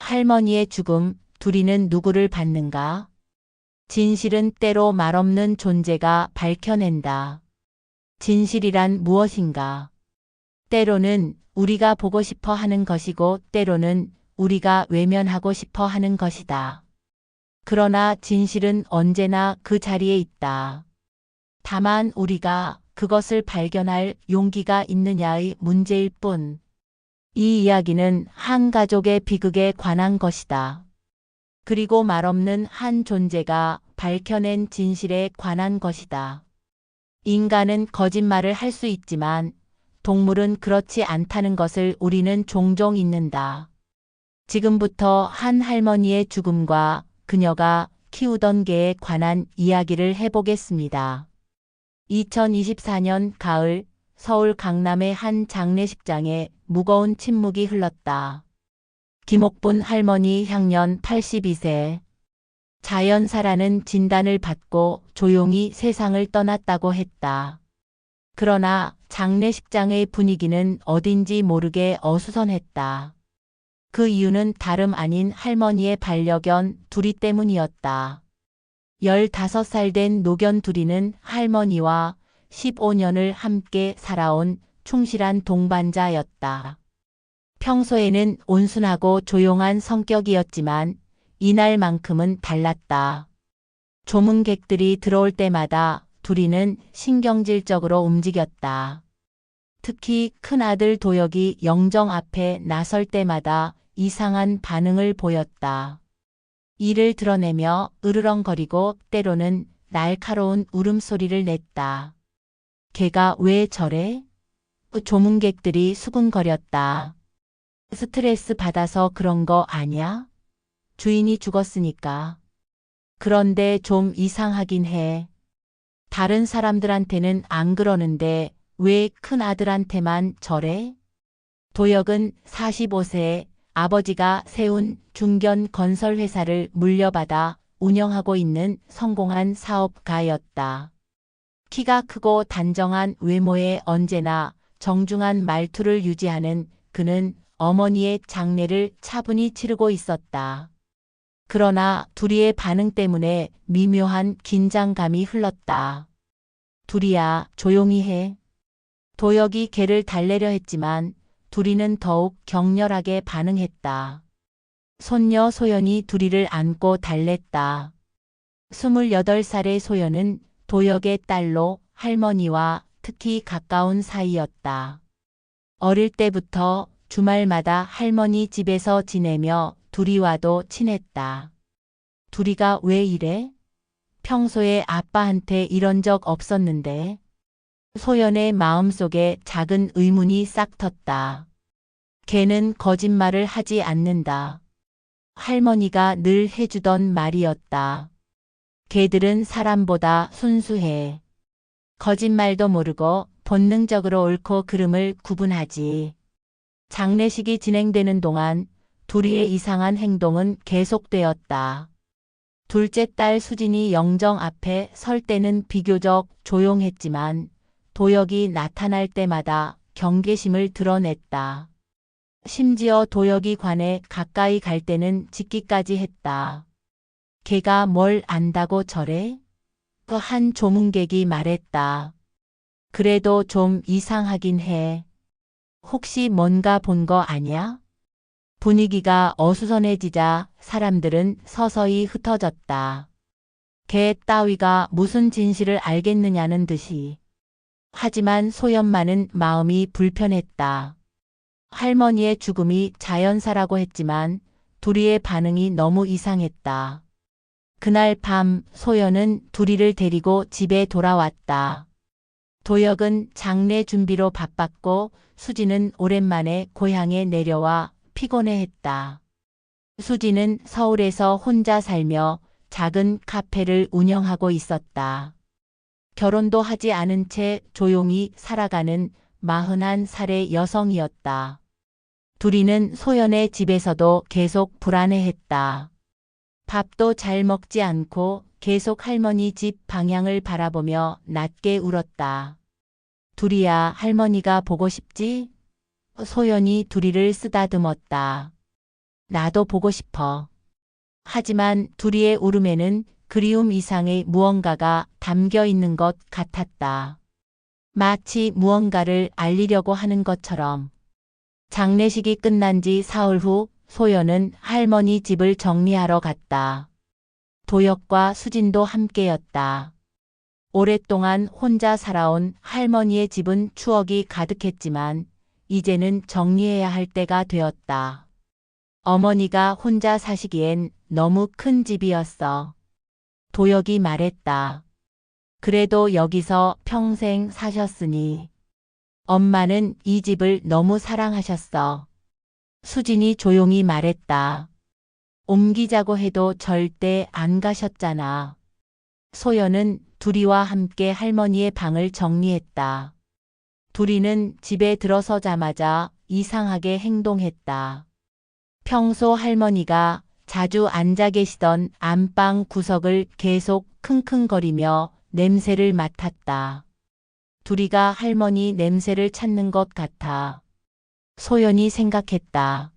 할머니의 죽음, 둘이는 누구를 받는가? 진실은 때로 말없는 존재가 밝혀낸다. 진실이란 무엇인가? 때로는 우리가 보고 싶어 하는 것이고 때로는 우리가 외면하고 싶어 하는 것이다. 그러나 진실은 언제나 그 자리에 있다. 다만 우리가 그것을 발견할 용기가 있느냐의 문제일 뿐. 이 이야기는 한 가족의 비극에 관한 것이다. 그리고 말없는 한 존재가 밝혀낸 진실에 관한 것이다. 인간은 거짓말을 할 수 있지만 동물은 그렇지 않다는 것을 우리는 종종 잊는다. 지금부터 한 할머니의 죽음과 그녀가 키우던 개에 관한 이야기를 해보겠습니다. 2024년 가을 서울 강남의 한 장례식장에 무거운 침묵이 흘렀다. 김옥분 할머니 향년 82세. 자연사라는 진단을 받고 조용히 세상을 떠났다고 했다. 그러나 장례식장의 분위기는 어딘지 모르게 어수선했다. 그 이유는 다름 아닌 할머니의 반려견 두리 때문이었다. 15살 된 노견 두리는 할머니와 15년을 함께 살아온 충실한 동반자였다. 평소에는 온순하고 조용한 성격이었지만 이날만큼은 달랐다. 조문객들이 들어올 때마다 두리는 신경질적으로 움직였다. 특히 큰아들 도혁이 영정 앞에 나설 때마다 이상한 반응을 보였다. 이를 드러내며 으르렁거리고 때로는 날카로운 울음소리를 냈다. 걔가 왜 저래? 조문객들이 수군거렸다. 스트레스 받아서 그런 거 아냐? 주인이 죽었으니까. 그런데 좀 이상하긴 해. 다른 사람들한테는 안 그러는데 왜 큰아들한테만 저래? 도혁은 45세에 아버지가 세운 중견 건설회사를 물려받아 운영하고 있는 성공한 사업가였다. 키가 크고 단정한 외모에 언제나 정중한 말투를 유지하는 그는 어머니의 장례를 차분히 치르고 있었다. 그러나 두리의 반응 때문에 미묘한 긴장감이 흘렀다. 두리야, 조용히 해. 도혁이 걔를 달래려 했지만 두리는 더욱 격렬하게 반응했다. 손녀 소연이 두리를 안고 달랬다. 28살의 소연은 도혁의 딸로 할머니와 특히 가까운 사이였다. 어릴 때부터 주말마다 할머니 집에서 지내며 두리와도 친했다. 두리가 왜 이래? 평소에 아빠한테 이런 적 없었는데. 소연의 마음속에 작은 의문이 싹 텄다. 걔는 거짓말을 하지 않는다. 할머니가 늘 해주던 말이었다. 걔들은 사람보다 순수해. 거짓말도 모르고 본능적으로 옳고 그름을 구분하지. 장례식이 진행되는 동안 두리의 이상한 행동은 계속되었다. 둘째 딸 수진이 영정 앞에 설 때는 비교적 조용했지만 도혁이 나타날 때마다 경계심을 드러냈다. 심지어 도혁이 관에 가까이 갈 때는 짖기까지 했다. 걔가 뭘 안다고 저래? 그 한 조문객이 말했다. 그래도 좀 이상하긴 해. 혹시 뭔가 본 거 아냐? 분위기가 어수선해지자 사람들은 서서히 흩어졌다. 걔 따위가 무슨 진실을 알겠느냐는 듯이. 하지만 소연만은 마음이 불편했다. 할머니의 죽음이 자연사라고 했지만 두리의 반응이 너무 이상했다. 그날 밤 소연은 두리를 데리고 집에 돌아왔다. 도혁은 장례 준비로 바빴고 수지는 오랜만에 고향에 내려와 피곤해했다. 수지는 서울에서 혼자 살며 작은 카페를 운영하고 있었다. 결혼도 하지 않은 채 조용히 살아가는 41살의 여성이었다. 두리는 소연의 집에서도 계속 불안해했다. 밥도 잘 먹지 않고 계속 할머니 집 방향을 바라보며 낮게 울었다. 두리야, 할머니가 보고 싶지? 소연이 두리를 쓰다듬었다. 나도 보고 싶어. 하지만 둘이의 울음에는 그리움 이상의 무언가가 담겨 있는 것 같았다. 마치 무언가를 알리려고 하는 것처럼. 장례식이 끝난 지 사흘 후 소연은 할머니 집을 정리하러 갔다. 도혁과 수진도 함께였다. 오랫동안 혼자 살아온 할머니의 집은 추억이 가득했지만 이제는 정리해야 할 때가 되었다. 어머니가 혼자 사시기엔 너무 큰 집이었어. 도혁이 말했다. 그래도 여기서 평생 사셨으니. 엄마는 이 집을 너무 사랑하셨어. 수진이 조용히 말했다. 옮기자고 해도 절대 안 가셨잖아. 소연은 두리와 함께 할머니의 방을 정리했다. 두리는 집에 들어서자마자 이상하게 행동했다. 평소 할머니가 자주 앉아 계시던 안방 구석을 계속 킁킁거리며 냄새를 맡았다. 두리가 할머니 냄새를 찾는 것 같아. 소연이 생각했다.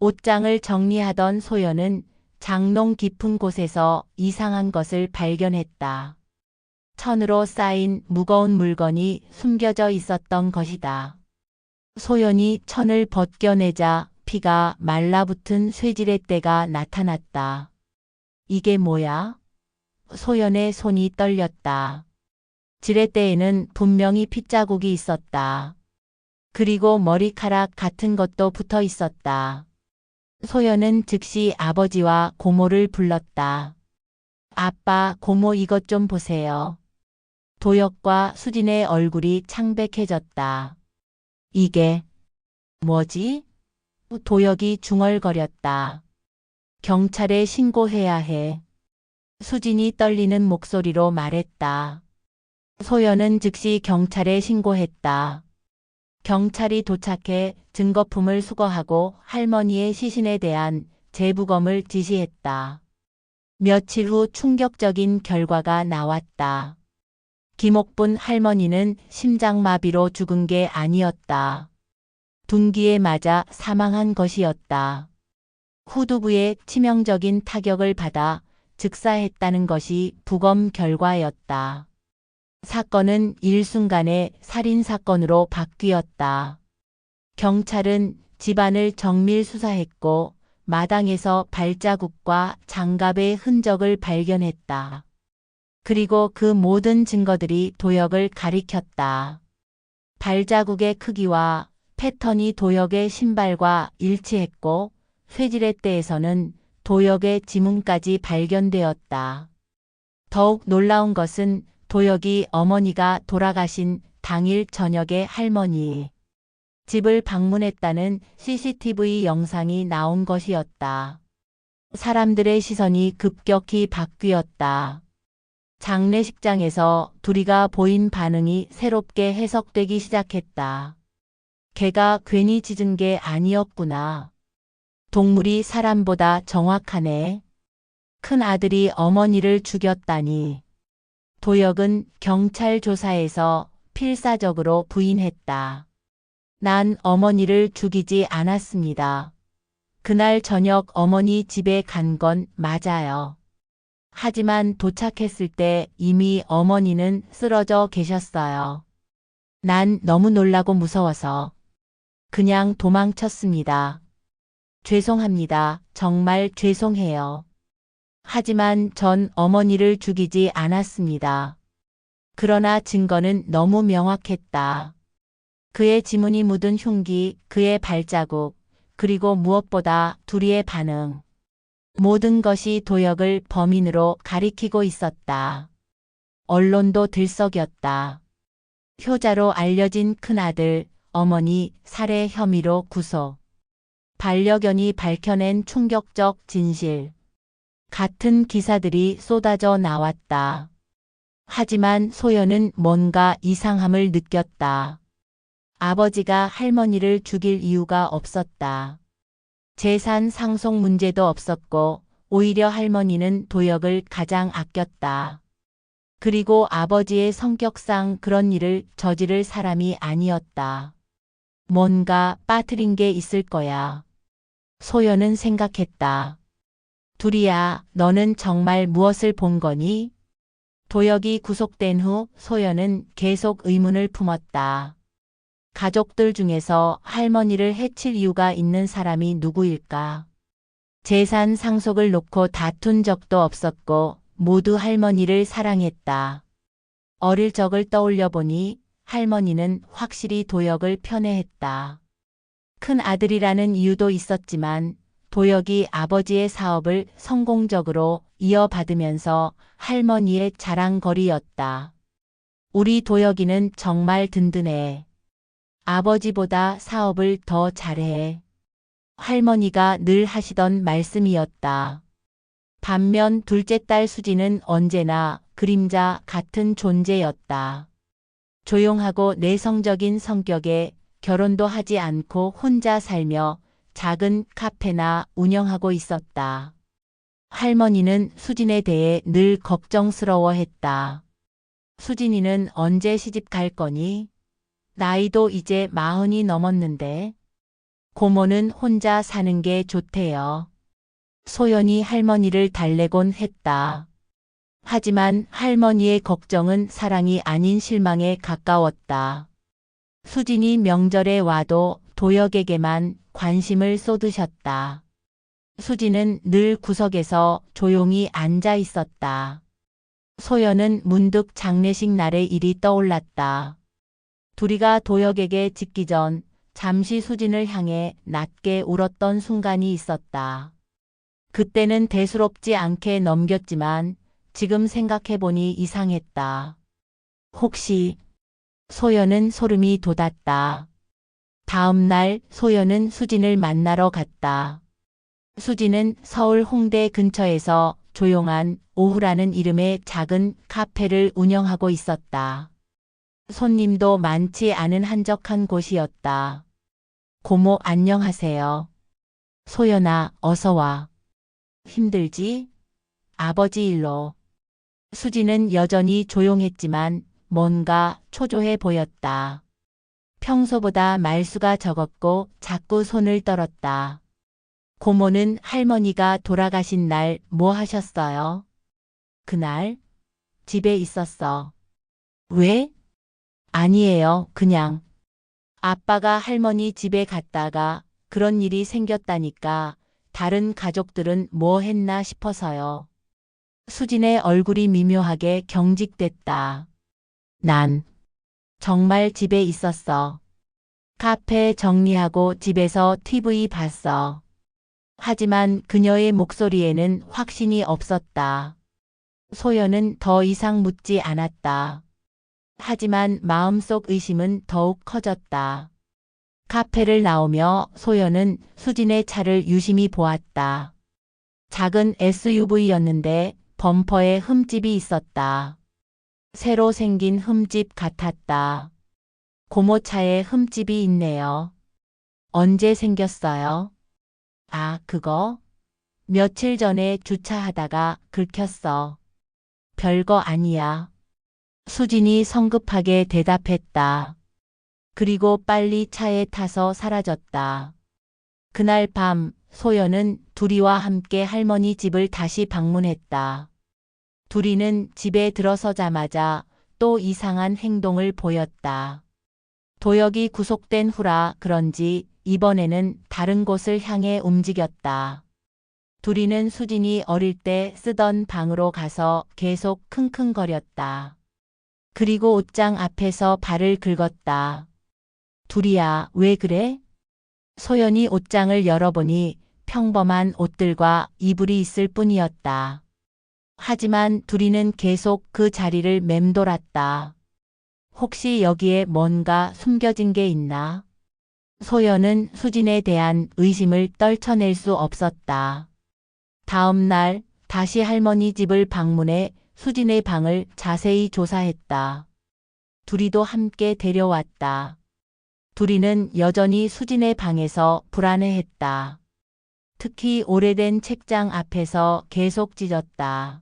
옷장을 정리하던 소연은 장롱 깊은 곳에서 이상한 것을 발견했다. 천으로 쌓인 무거운 물건이 숨겨져 있었던 것이다. 소연이 천을 벗겨내자 피가 말라붙은 쇠지렛 대가 나타났다. 이게 뭐야? 소연의 손이 떨렸다. 지렛대에는 분명히 핏자국이 있었다. 그리고 머리카락 같은 것도 붙어 있었다. 소연은 즉시 아버지와 고모를 불렀다. 아빠, 고모 이것 좀 보세요. 도혁과 수진의 얼굴이 창백해졌다. 이게 뭐지? 도혁이 중얼거렸다. 경찰에 신고해야 해. 수진이 떨리는 목소리로 말했다. 소연은 즉시 경찰에 신고했다. 경찰이 도착해 증거품을 수거하고 할머니의 시신에 대한 재부검을 지시했다. 며칠 후 충격적인 결과가 나왔다. 김옥분 할머니는 심장마비로 죽은 게 아니었다. 둔기에 맞아 사망한 것이었다. 후두부에 치명적인 타격을 받아 즉사했다는 것이 부검 결과였다. 사건은 일순간에 살인사건으로 바뀌었다. 경찰은 집안을 정밀 수사했고 마당에서 발자국과 장갑의 흔적을 발견했다. 그리고 그 모든 증거들이 도혁을 가리켰다. 발자국의 크기와 패턴이 도혁의 신발과 일치했고 쇠지렛대에서는 도혁의 지문까지 발견되었다. 더욱 놀라운 것은 도혁이 어머니가 돌아가신 당일 저녁에 할머니 집을 방문했다는 CCTV 영상이 나온 것이었다. 사람들의 시선이 급격히 바뀌었다. 장례식장에서 두리가 보인 반응이 새롭게 해석되기 시작했다. 걔가 괜히 짖은 게 아니었구나. 동물이 사람보다 정확하네. 큰 아들이 어머니를 죽였다니. 도혁은 경찰 조사에서 필사적으로 부인했다. 난 어머니를 죽이지 않았습니다. 그날 저녁 어머니 집에 간 건 맞아요. 하지만 도착했을 때 이미 어머니는 쓰러져 계셨어요. 난 너무 놀라고 무서워서 그냥 도망쳤습니다. 죄송합니다. 정말 죄송해요. 하지만 전 어머니를 죽이지 않았습니다. 그러나 증거는 너무 명확했다. 그의 지문이 묻은 흉기, 그의 발자국, 그리고 무엇보다 두리의 반응. 모든 것이 도혁을 범인으로 가리키고 있었다. 언론도 들썩였다. 효자로 알려진 큰아들, 어머니 살해 혐의로 구속. 반려견이 밝혀낸 충격적 진실. 같은 기사들이 쏟아져 나왔다. 하지만 소연은 뭔가 이상함을 느꼈다. 아버지가 할머니를 죽일 이유가 없었다. 재산 상속 문제도 없었고 오히려 할머니는 도혁을 가장 아꼈다. 그리고 아버지의 성격상 그런 일을 저지를 사람이 아니었다. 뭔가 빠뜨린 게 있을 거야. 소연은 생각했다. 둘이야, 너는 정말 무엇을 본 거니? 도혁이 구속된 후 소연은 계속 의문을 품었다. 가족들 중에서 할머니를 해칠 이유가 있는 사람이 누구일까? 재산 상속을 놓고 다툰 적도 없었고 모두 할머니를 사랑했다. 어릴 적을 떠올려 보니 할머니는 확실히 도혁을 편애했다. 큰 아들이라는 이유도 있었지만 도혁이 아버지의 사업을 성공적으로 이어받으면서 할머니의 자랑거리였다. 우리 도혁이는 정말 든든해. 아버지보다 사업을 더 잘해. 할머니가 늘 하시던 말씀이었다. 반면 둘째 딸 수지는 언제나 그림자 같은 존재였다. 조용하고 내성적인 성격에 결혼도 하지 않고 혼자 살며 작은 카페나 운영하고 있었다. 할머니는 수진에 대해 늘 걱정스러워했다. 수진이는 언제 시집 갈 거니? 나이도 이제 40이 넘었는데. 고모는 혼자 사는 게 좋대요. 소연이 할머니를 달래곤 했다. 하지만 할머니의 걱정은 사랑이 아닌 실망에 가까웠다. 수진이 명절에 와도 도혁에게만 관심을 쏟으셨다. 수진은 늘 구석에서 조용히 앉아 있었다. 소연은 문득 장례식 날의 일이 떠올랐다. 둘이가 도혁에게 짓기 전 잠시 수진을 향해 낮게 울었던 순간이 있었다. 그때는 대수롭지 않게 넘겼지만 지금 생각해보니 이상했다. 혹시 소연은 소름이 돋았다. 다음 날 소연은 수진을 만나러 갔다. 수진은 서울 홍대 근처에서 조용한 오후라는 이름의 작은 카페를 운영하고 있었다. 손님도 많지 않은 한적한 곳이었다. 고모 안녕하세요. 소연아 어서 와. 힘들지? 아버지 일로. 수진은 여전히 조용했지만 뭔가 초조해 보였다. 평소보다 말수가 적었고 자꾸 손을 떨었다. 고모는 할머니가 돌아가신 날 뭐 하셨어요? 그날 집에 있었어. 왜? 아니에요. 그냥. 아빠가 할머니 집에 갔다가 그런 일이 생겼다니까 다른 가족들은 뭐 했나 싶어서요. 수진의 얼굴이 미묘하게 경직됐다. 난 정말 집에 있었어. 카페 정리하고 집에서 TV 봤어. 하지만 그녀의 목소리에는 확신이 없었다. 소연은 더 이상 묻지 않았다. 하지만 마음속 의심은 더욱 커졌다. 카페를 나오며 소연은 수진의 차를 유심히 보았다. 작은 SUV였는데 범퍼에 흠집이 있었다. 새로 생긴 흠집 같았다. 고모 차에 흠집이 있네요. 언제 생겼어요? 아, 그거? 며칠 전에 주차하다가 긁혔어. 별거 아니야. 수진이 성급하게 대답했다. 그리고 빨리 차에 타서 사라졌다. 그날 밤 소연은 두리와 함께 할머니 집을 다시 방문했다. 두리는 집에 들어서자마자 또 이상한 행동을 보였다. 도혁이 구속된 후라 그런지 이번에는 다른 곳을 향해 움직였다. 두리는 수진이 어릴 때 쓰던 방으로 가서 계속 킁킁거렸다. 그리고 옷장 앞에서 발을 긁었다. 두리야, 왜 그래? 소연이 옷장을 열어보니 평범한 옷들과 이불이 있을 뿐이었다. 하지만 두리는 계속 그 자리를 맴돌았다. 혹시 여기에 뭔가 숨겨진 게 있나? 소연은 수진에 대한 의심을 떨쳐낼 수 없었다. 다음 날 다시 할머니 집을 방문해 수진의 방을 자세히 조사했다. 두리도 함께 데려왔다. 두리는 여전히 수진의 방에서 불안해했다. 특히 오래된 책장 앞에서 계속 찢었다.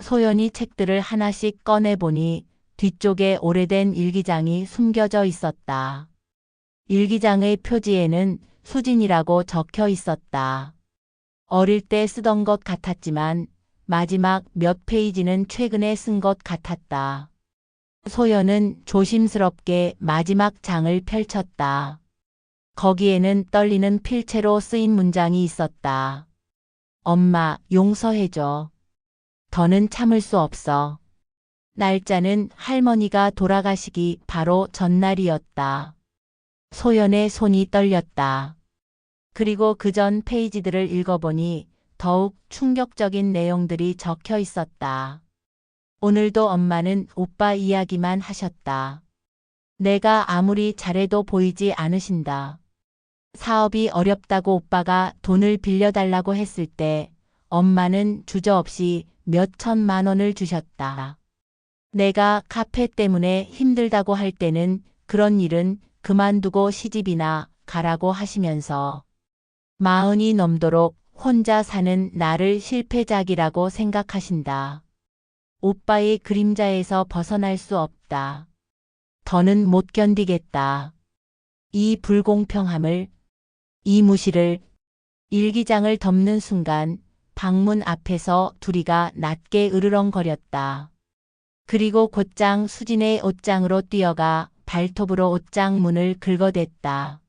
소연이 책들을 하나씩 꺼내보니 뒤쪽에 오래된 일기장이 숨겨져 있었다. 일기장의 표지에는 수진이라고 적혀 있었다. 어릴 때 쓰던 것 같았지만 마지막 몇 페이지는 최근에 쓴 것 같았다. 소연은 조심스럽게 마지막 장을 펼쳤다. 거기에는 떨리는 필체로 쓰인 문장이 있었다. 엄마, 용서해줘. 더는 참을 수 없어. 날짜는 할머니가 돌아가시기 바로 전날이었다. 소연의 손이 떨렸다. 그리고 그 전 페이지들을 읽어보니 더욱 충격적인 내용들이 적혀 있었다. 오늘도 엄마는 오빠 이야기만 하셨다. 내가 아무리 잘해도 보이지 않으신다. 사업이 어렵다고 오빠가 돈을 빌려달라고 했을 때 엄마는 주저없이 몇 천만 원을 주셨다. 내가 카페 때문에 힘들다고 할 때는 그런 일은 그만두고 시집이나 가라고 하시면서 40이 넘도록 혼자 사는 나를 실패작이라고 생각하신다. 오빠의 그림자에서 벗어날 수 없다. 더는 못 견디겠다. 이 불공평함을, 이 무시를, 일기장을 덮는 순간 방문 앞에서 둘이가 낮게 으르렁거렸다. 그리고 곧장 수진의 옷장으로 뛰어가 발톱으로 옷장 문을 긁어댔다.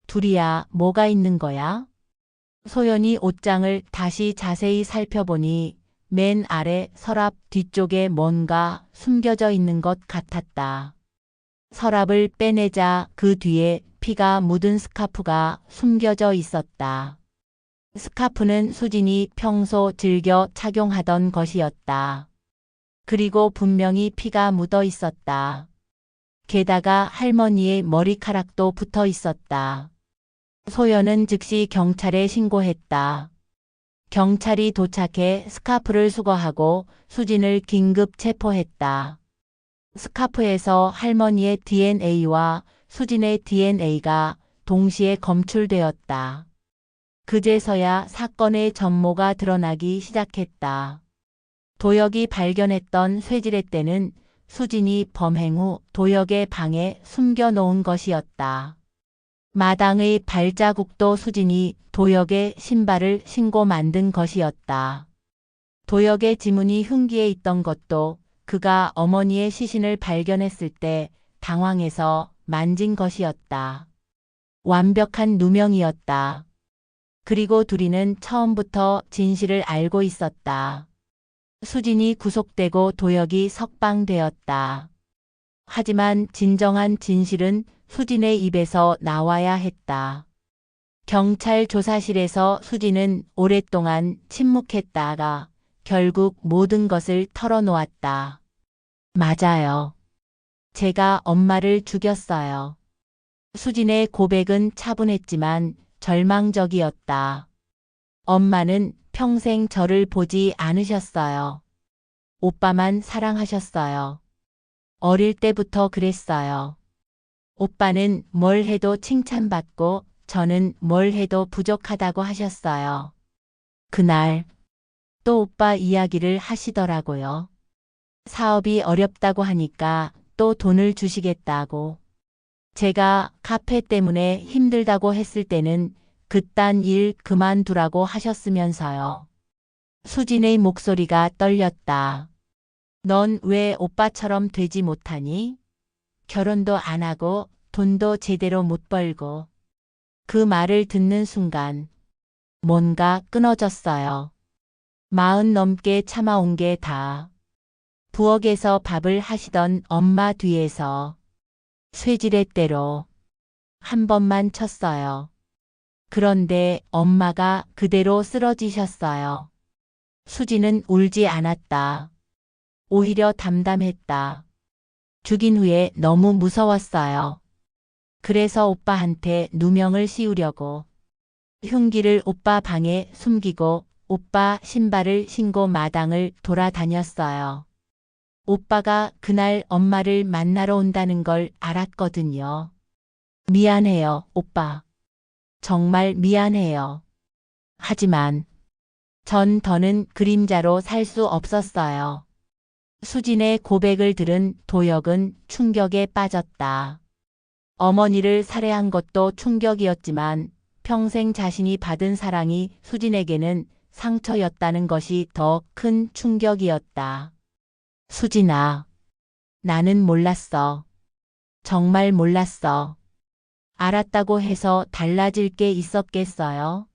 둘이야, 뭐가 있는 거야? 소연이 옷장을 다시 자세히 살펴보니 맨 아래 서랍 뒤쪽에 뭔가 숨겨져 있는 것 같았다. 서랍을 빼내자 그 뒤에 피가 묻은 스카프가 숨겨져 있었다. 스카프는 수진이 평소 즐겨 착용하던 것이었다. 그리고 분명히 피가 묻어 있었다. 게다가 할머니의 머리카락도 붙어 있었다. 소연은 즉시 경찰에 신고했다. 경찰이 도착해 스카프를 수거하고 수진을 긴급 체포했다. 스카프에서 할머니의 DNA와 수진의 DNA가 동시에 검출되었다. 그제서야 사건의 전모가 드러나기 시작했다. 도혁이 발견했던 쇠지렛대는 수진이 범행 후 도혁의 방에 숨겨놓은 것이었다. 마당의 발자국도 수진이 도혁의 신발을 신고 만든 것이었다. 도혁의 지문이 흉기에 있던 것도 그가 어머니의 시신을 발견했을 때 당황해서 만진 것이었다. 완벽한 누명이었다. 그리고 둘이는 처음부터 진실을 알고 있었다. 수진이 구속되고 도혁이 석방되었다. 하지만 진정한 진실은 수진의 입에서 나와야 했다. 경찰 조사실에서 수진은 오랫동안 침묵했다가 결국 모든 것을 털어놓았다. 맞아요. 제가 엄마를 죽였어요. 수진의 고백은 차분했지만 절망적이었다. 엄마는 평생 저를 보지 않으셨어요. 오빠만 사랑하셨어요. 어릴 때부터 그랬어요. 오빠는 뭘 해도 칭찬받고 저는 뭘 해도 부족하다고 하셨어요. 그날 또 오빠 이야기를 하시더라고요. 사업이 어렵다고 하니까 또 돈을 주시겠다고. 제가 카페 때문에 힘들다고 했을 때는 그딴 일 그만두라고 하셨으면서요. 수진의 목소리가 떨렸다. 넌 왜 오빠처럼 되지 못하니? 결혼도 안 하고 돈도 제대로 못 벌고. 그 말을 듣는 순간 뭔가 끊어졌어요. 40 넘게 참아온 게 다. 부엌에서 밥을 하시던 엄마 뒤에서 쇠지렛대로 한 번만 쳤어요. 그런데 엄마가 그대로 쓰러지셨어요. 수지는 울지 않았다. 오히려 담담했다. 죽인 후에 너무 무서웠어요. 그래서 오빠한테 누명을 씌우려고 흉기를 오빠 방에 숨기고 오빠 신발을 신고 마당을 돌아다녔어요. 오빠가 그날 엄마를 만나러 온다는 걸 알았거든요. 미안해요, 오빠. 정말 미안해요. 하지만 전 더는 그림자로 살 수 없었어요. 수진의 고백을 들은 도혁은 충격에 빠졌다. 어머니를 살해한 것도 충격이었지만 평생 자신이 받은 사랑이 수진에게는 상처였다는 것이 더 큰 충격이었다. 수진아, 나는 몰랐어. 정말 몰랐어. 알았다고 해서 달라질 게 있었겠어요?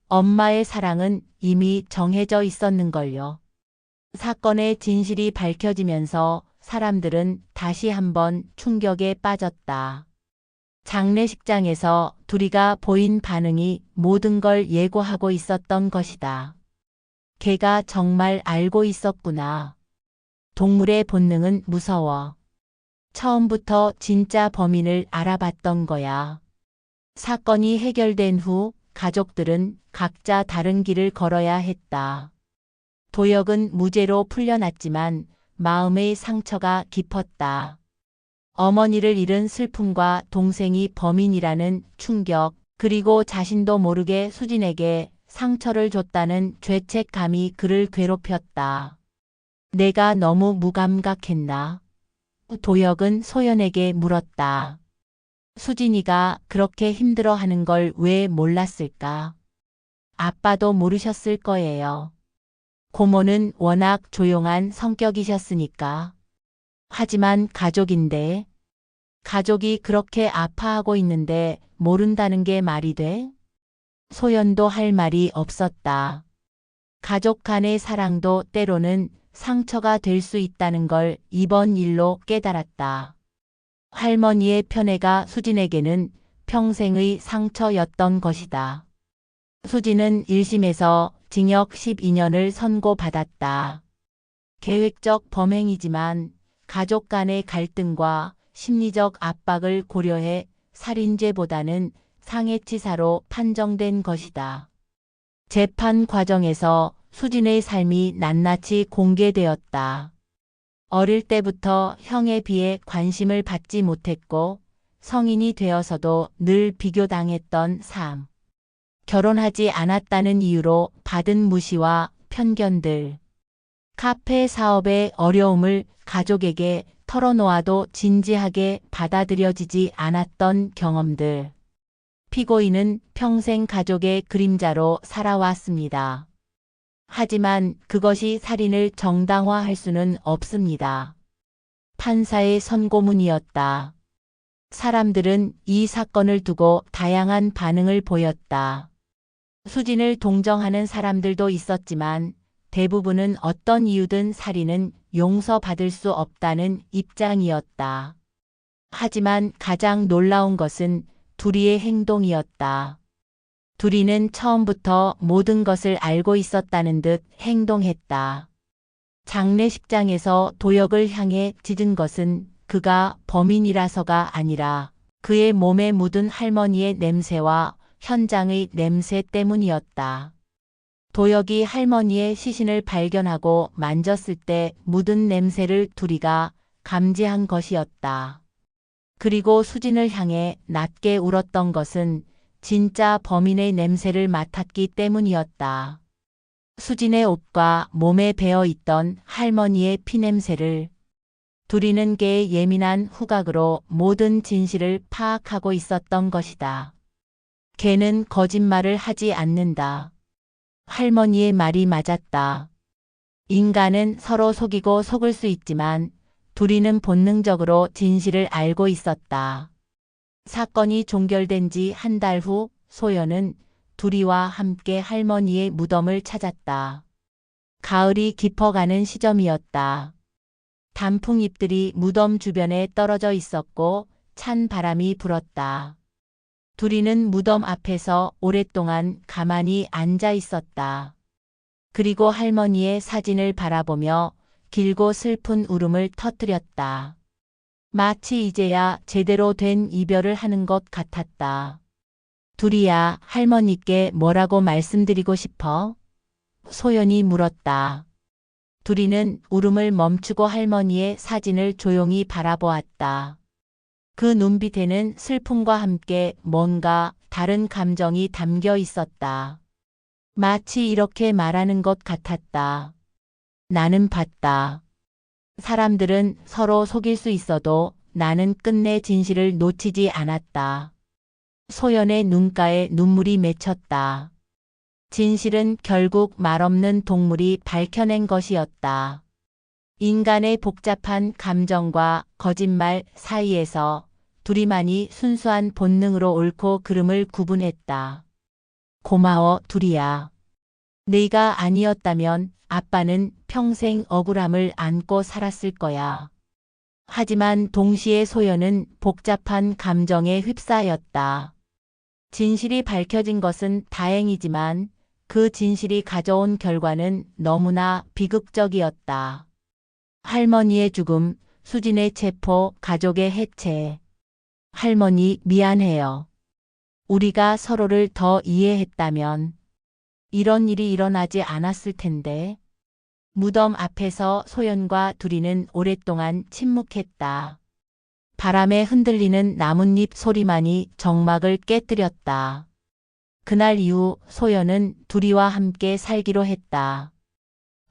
엄마의 사랑은 이미 정해져 있었는걸요. 사건의 진실이 밝혀지면서 사람들은 다시 한번 충격에 빠졌다. 장례식장에서 둘이가 보인 반응이 모든 걸 예고하고 있었던 것이다. 걔가 정말 알고 있었구나. 동물의 본능은 무서워. 처음부터 진짜 범인을 알아봤던 거야. 사건이 해결된 후 가족들은 각자 다른 길을 걸어야 했다. 도혁은 무죄로 풀려났지만 마음의 상처가 깊었다. 어머니를 잃은 슬픔과 동생이 범인이라는 충격, 그리고 자신도 모르게 수진에게 상처를 줬다는 죄책감이 그를 괴롭혔다. 내가 너무 무감각했나? 도혁은 소연에게 물었다. 수진이가 그렇게 힘들어하는 걸 왜 몰랐을까? 아빠도 모르셨을 거예요. 고모는 워낙 조용한 성격이셨으니까. 하지만 가족인데, 가족이 그렇게 아파하고 있는데 모른다는 게 말이 돼? 소연도 할 말이 없었다. 가족 간의 사랑도 때로는 상처가 될 수 있다는 걸 이번 일로 깨달았다. 할머니의 편애가 수진에게는 평생의 상처였던 것이다. 수진은 1심에서 징역 12년을 선고받았다. 계획적 범행이지만 가족 간의 갈등과 심리적 압박을 고려해 살인죄보다는 상해치사로 판정된 것이다. 재판 과정에서 수진의 삶이 낱낱이 공개되었다. 어릴 때부터 형에 비해 관심을 받지 못했고 성인이 되어서도 늘 비교당했던 삶. 결혼하지 않았다는 이유로 받은 무시와 편견들. 카페 사업의 어려움을 가족에게 털어놓아도 진지하게 받아들여지지 않았던 경험들. 피고인은 평생 가족의 그림자로 살아왔습니다. 하지만 그것이 살인을 정당화할 수는 없습니다. 판사의 선고문이었다. 사람들은 이 사건을 두고 다양한 반응을 보였다. 수진을 동정하는 사람들도 있었지만 대부분은 어떤 이유든 살인은 용서받을 수 없다는 입장이었다. 하지만 가장 놀라운 것은 둘이의 행동이었다. 둘이는 처음부터 모든 것을 알고 있었다는 듯 행동했다. 장례식장에서 도혁을 향해 짖은 것은 그가 범인이라서가 아니라 그의 몸에 묻은 할머니의 냄새와 현장의 냄새 때문이었다. 도혁이 할머니의 시신을 발견하고 만졌을 때 묻은 냄새를 둘이가 감지한 것이었다. 그리고 수진을 향해 낮게 울었던 것은 진짜 범인의 냄새를 맡았기 때문이었다. 수진의 옷과 몸에 배어 있던 할머니의 피냄새를. 둘이는 개의 예민한 후각으로 모든 진실을 파악하고 있었던 것이다. 개는 거짓말을 하지 않는다. 할머니의 말이 맞았다. 인간은 서로 속이고 속을 수 있지만 둘이는 본능적으로 진실을 알고 있었다. 사건이 종결된 지 한 달 후 소연은 둘이와 함께 할머니의 무덤을 찾았다. 가을이 깊어가는 시점이었다. 단풍잎들이 무덤 주변에 떨어져 있었고 찬 바람이 불었다. 둘이는 무덤 앞에서 오랫동안 가만히 앉아 있었다. 그리고 할머니의 사진을 바라보며 길고 슬픈 울음을 터뜨렸다. 마치 이제야 제대로 된 이별을 하는 것 같았다. 둘이야, 할머니께 뭐라고 말씀드리고 싶어? 소연이 물었다. 둘이는 울음을 멈추고 할머니의 사진을 조용히 바라보았다. 그 눈빛에는 슬픔과 함께 뭔가 다른 감정이 담겨 있었다. 마치 이렇게 말하는 것 같았다. 나는 봤다. 사람들은 서로 속일 수 있어도 나는 끝내 진실을 놓치지 않았다. 소연의 눈가에 눈물이 맺혔다. 진실은 결국 말없는 동물이 밝혀낸 것이었다. 인간의 복잡한 감정과 거짓말 사이에서 두리만이 순수한 본능으로 옳고 그름을 구분했다. 고마워, 두리야. 네가 아니었다면 아빠는 평생 억울함을 안고 살았을 거야. 하지만 동시에 소연은 복잡한 감정에 휩싸였다. 진실이 밝혀진 것은 다행이지만 그 진실이 가져온 결과는 너무나 비극적이었다. 할머니의 죽음, 수진의 체포, 가족의 해체. 할머니, 미안해요. 우리가 서로를 더 이해했다면 이런 일이 일어나지 않았을 텐데. 무덤 앞에서 소연과 두리는 오랫동안 침묵했다. 바람에 흔들리는 나뭇잎 소리만이 정막을 깨뜨렸다. 그날 이후 소연은 두리와 함께 살기로 했다.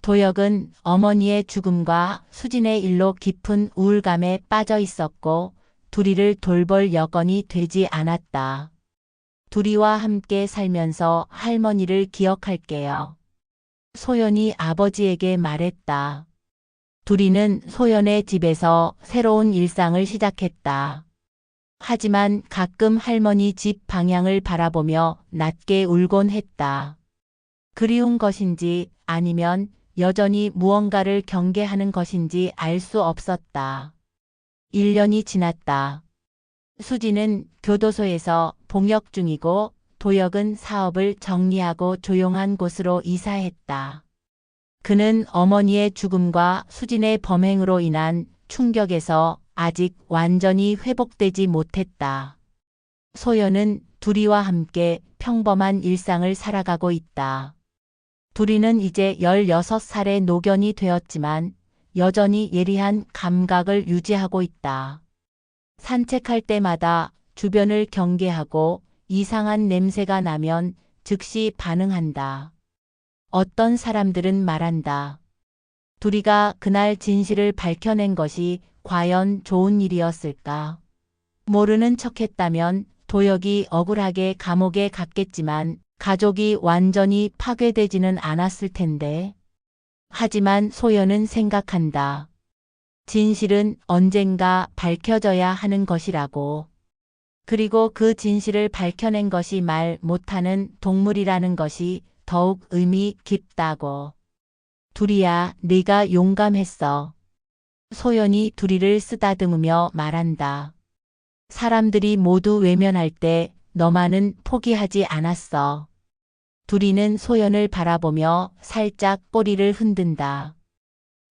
도혁은 어머니의 죽음과 수진의 일로 깊은 우울감에 빠져 있었고 두리를 돌볼 여건이 되지 않았다. 두리와 함께 살면서 할머니를 기억할게요. 소연이 아버지에게 말했다. 두리는 소연의 집에서 새로운 일상을 시작했다. 하지만 가끔 할머니 집 방향을 바라보며 낮게 울곤 했다. 그리운 것인지 아니면 여전히 무언가를 경계하는 것인지 알 수 없었다. 1년이 지났다. 수지는 교도소에서 복역 중이고 도혁은 사업을 정리하고 조용한 곳으로 이사했다. 그는 어머니의 죽음과 수진의 범행으로 인한 충격에서 아직 완전히 회복되지 못했다. 소연은 두리와 함께 평범한 일상을 살아가고 있다. 두리는 이제 16살의 노견이 되었지만 여전히 예리한 감각을 유지하고 있다. 산책할 때마다 주변을 경계하고 이상한 냄새가 나면 즉시 반응한다. 어떤 사람들은 말한다. 두리가 그날 진실을 밝혀낸 것이 과연 좋은 일이었을까? 모르는 척했다면 도혁이 억울하게 감옥에 갔겠지만 가족이 완전히 파괴되지는 않았을 텐데. 하지만 소연은 생각한다. 진실은 언젠가 밝혀져야 하는 것이라고. 그리고 그 진실을 밝혀낸 것이 말 못하는 동물이라는 것이 더욱 의미 깊다고. 두리야, 네가 용감했어. 소연이 두리를 쓰다듬으며 말한다. 사람들이 모두 외면할 때 너만은 포기하지 않았어. 두리는 소연을 바라보며 살짝 꼬리를 흔든다.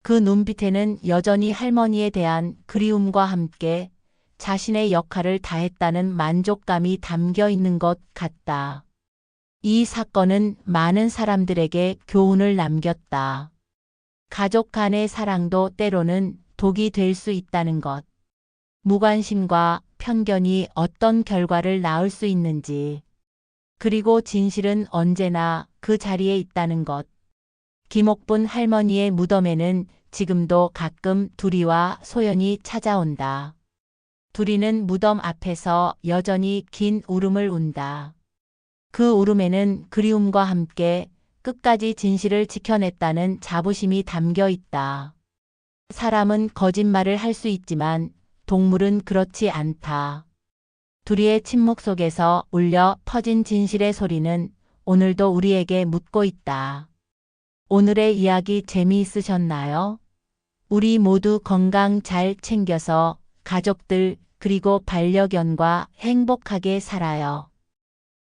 그 눈빛에는 여전히 할머니에 대한 그리움과 함께 자신의 역할을 다했다는 만족감이 담겨 있는 것 같다. 이 사건은 많은 사람들에게 교훈을 남겼다. 가족 간의 사랑도 때로는 독이 될 수 있다는 것. 무관심과 편견이 어떤 결과를 낳을 수 있는지. 그리고 진실은 언제나 그 자리에 있다는 것. 김옥분 할머니의 무덤에는 지금도 가끔 두리와 소연이 찾아온다. 두리는 무덤 앞에서 여전히 긴 울음을 운다. 그 울음에는 그리움과 함께 끝까지 진실을 지켜냈다는 자부심이 담겨 있다. 사람은 거짓말을 할 수 있지만 동물은 그렇지 않다. 두리의 침묵 속에서 울려 퍼진 진실의 소리는 오늘도 우리에게 묻고 있다. 오늘의 이야기 재미있으셨나요? 우리 모두 건강 잘 챙겨서 가족들 그리고 반려견과 행복하게 살아요.